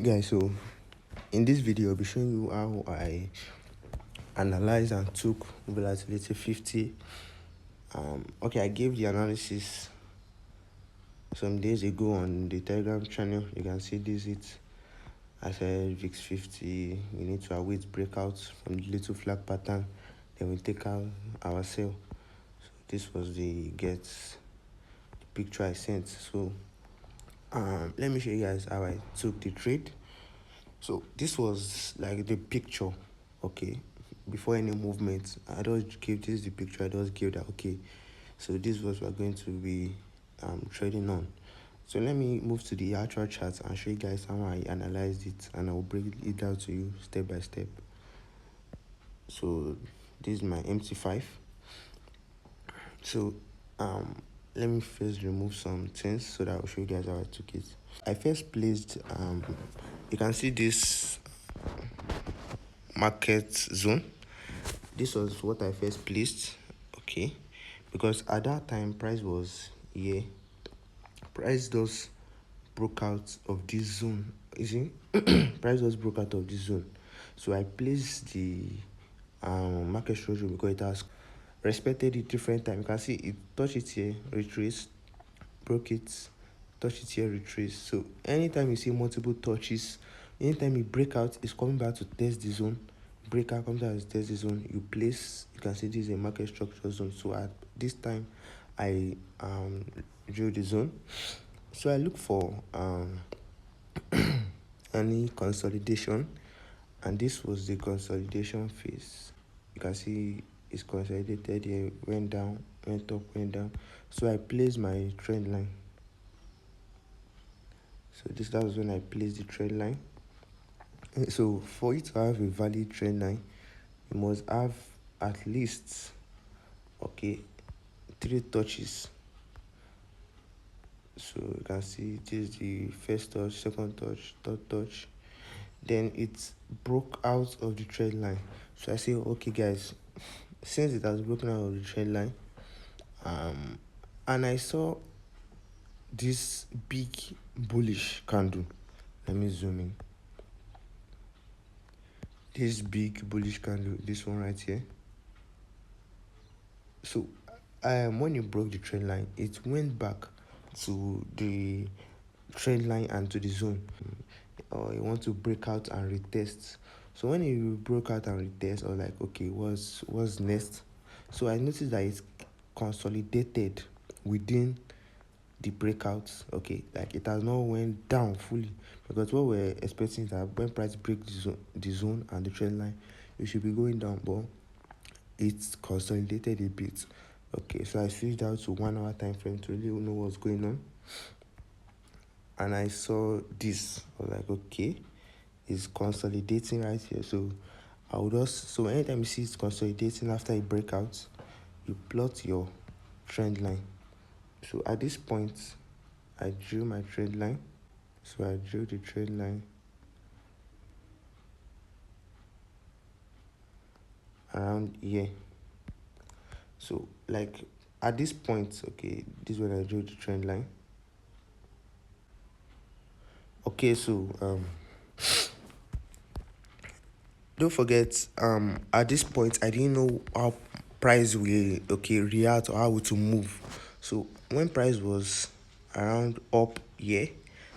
Guys, so in this video I'll be showing you how I analyzed and took volatility 50. Okay, I gave the analysis some days ago on the Telegram channel. You can see this. I said V50, we need to await breakouts from the little flag pattern, then we take out our sell. So this was the picture I sent. So let me show you guys how I took the trade. So this was like the picture, okay, before any movement. I just gave this the picture. I just gave that, okay, so this was we're going to be trading on. So let me move to the actual chart and show you guys how I analyzed it, and I will break it down to you step by step. So this is my MT5. So let me first remove some things so that I'll show you guys how I took it. I first placed you can see this market zone. This was what I first placed, okay, because at that time price was here. Price just broke out of this zone. You see, price just broke out of this zone. So I placed the market structure because it has respected it different time. You can see it touched it here, retraced, broke it, touch it here, retrace. So anytime you see multiple touches, anytime you break out, it's coming back to test the zone. Break out, comes out to test the zone. You place, you can see this is a market structure zone. So at this time I drew the zone. So I look for any consolidation, and this was the consolidation phase. You can see it's consolidated here, went down, went up, went down. So I placed my trend line. So that was when I placed the trend line. So for you to have a valid trend line, you must have at least, okay, 3 touches. So you can see this is the first touch, second touch, third touch. Then it broke out of the trend line. So I say, okay guys, since it has broken out of the trend line, and I saw this big bullish candle. Let me zoom in. This big bullish candle, this one right here. So when it broke the trend line, it went back to the trend line and to the zone. Or you want to break out and retest. So when you broke out and retest, I was like, okay, what's next? So I noticed that it's consolidated within the breakouts. Okay, like it has not went down fully, because what we're expecting is that when price breaks the zone and the trend line, it should be going down, but it's consolidated a bit. Okay, so I switched out to 1 hour time frame to really know what's going on, and I saw this. I was like, okay, it's consolidating right here. So I would also, so anytime you see it's consolidating after a breakout, you plot your trend line. So at this point I drew my trend line. So I drew the trend line around here. So like at this point, okay, this is when I drew the trend line. Okay, so don't forget, at this point I didn't know how price will react or how to move. So when price was around up here,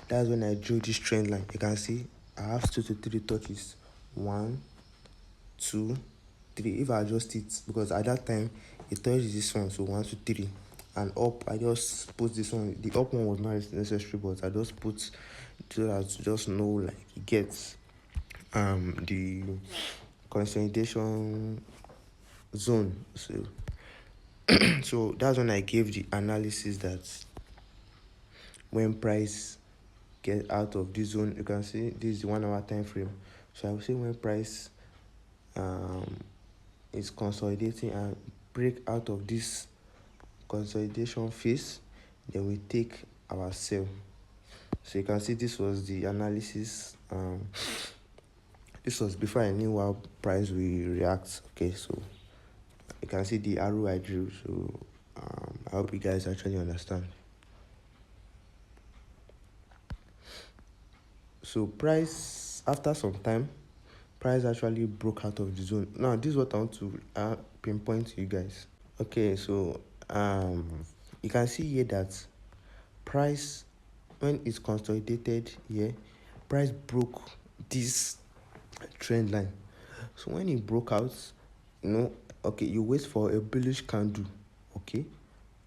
that's when I drew this trend line. You can see I have 2 to 3 touches. 1, 2, 3. If I adjust it, because at that time it touched this one, so 1, 2, 3, and up I just put this one. The up one was not necessary, but I just put so that to just know, like, it gets the consolidation zone. So so that's when I gave the analysis that when price get out of this zone, you can see this is the 1 hour time frame. So I will say when price is consolidating and break out of this consolidation phase, then we take our sell. So you can see this was the analysis. This was before I knew how price will react. Okay, so you can see the arrow I drew. So I hope you guys actually understand. So price, after some time, price actually broke out of the zone. Now this is what I want to pinpoint to you guys. Okay, so you can see here that price, when it's consolidated here, price broke this trend line. So when it broke out, okay, you wait for a bullish candle, okay,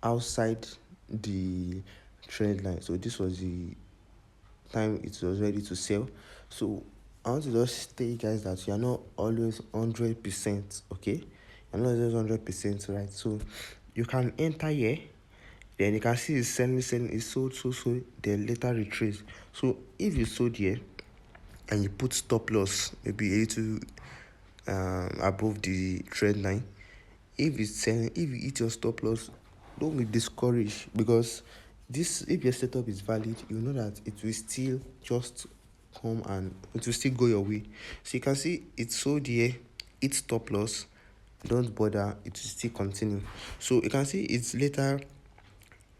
outside the trend line. So this was the time it was ready to sell. So I want to just tell you guys that you are not always 100%, okay? You're not always 100% right. So you can enter here, then you can see it's selling, it's sold, then later retrace. So if you sold here and you put stop loss maybe a little above the trend line, if it's selling, if you hit your stop loss, don't be discouraged, because this, if your setup is valid, you know that it will still just come and it will still go your way. So you can see it sold here, it's stop loss, don't bother, it will still continue. So you can see it's later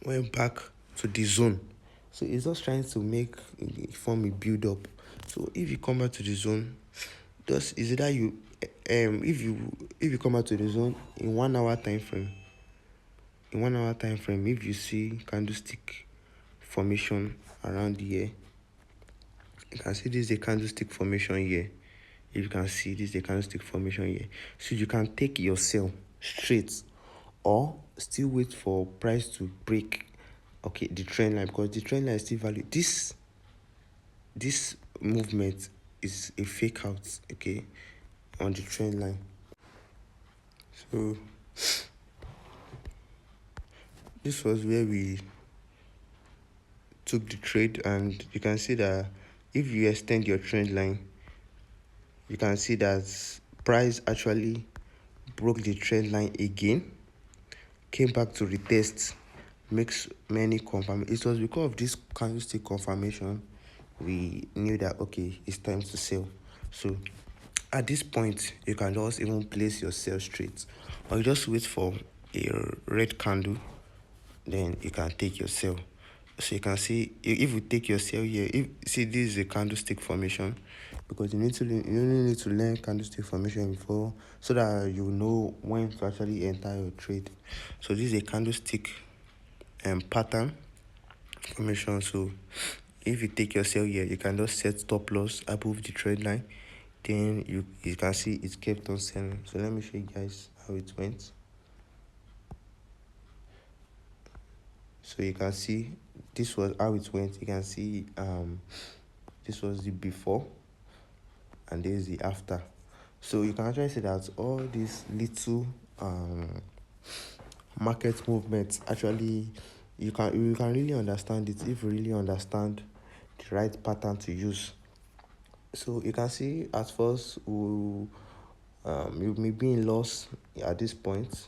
went back to the zone. So it's just trying to form a build up. So if you come back to the zone, just is either you if you come out to the zone in 1 hour time frame, if you see candlestick formation around here, you can see this is a candlestick formation here. If you can see, this is a candlestick formation here. So you can take your sell straight, or still wait for price to break, okay, the trend line, because the trend line is still valid. This movement is a fake out, okay, on the trend line. So this was where we took the trade, and you can see that if you extend your trend line, you can see that price actually broke the trend line again, came back to retest, makes many confirm. It was because of this candlestick confirmation we knew that okay, it's time to sell. So at this point, you can just even place your sell straight, or you just wait for a red candle, then you can take your sell. So you can see, if you take your sell here, if see this is a candlestick formation, because you only need to learn candlestick formation before, so that you know when to actually enter your trade. So this is a candlestick pattern formation. So if you take your sell here, you can just set stop loss above the trend line, then you can see it kept on selling. So let me show you guys how it went. So you can see this was how it went. You can see this was the before and this is the after. So you can actually see that all these little market movements, actually you can really understand it if you really understand the right pattern to use. So you can see at first you may be in loss at this point.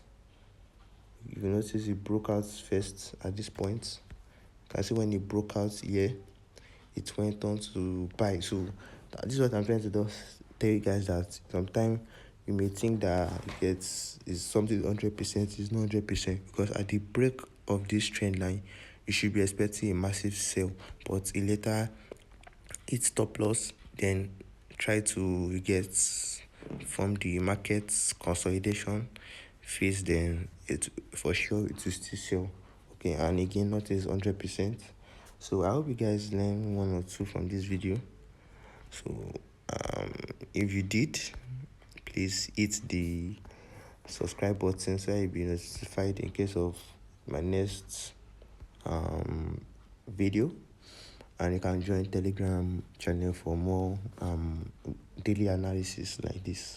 You notice it broke out first at this point. You can see when it broke out here, it went on to buy. So this is what I'm trying to just tell you guys, that sometimes you may think that is something 100%, is not 100%, because at the break of this trend line, you should be expecting a massive sell, but it later hit stop loss, then try to get from the market's consolidation phase, then it for sure it will still sell, okay, and again not as 100%. So I hope you guys learn one or two from this video. So if you did, please hit the subscribe button so you'll be notified in case of my next video, and you can join Telegram channel for more daily analysis like this.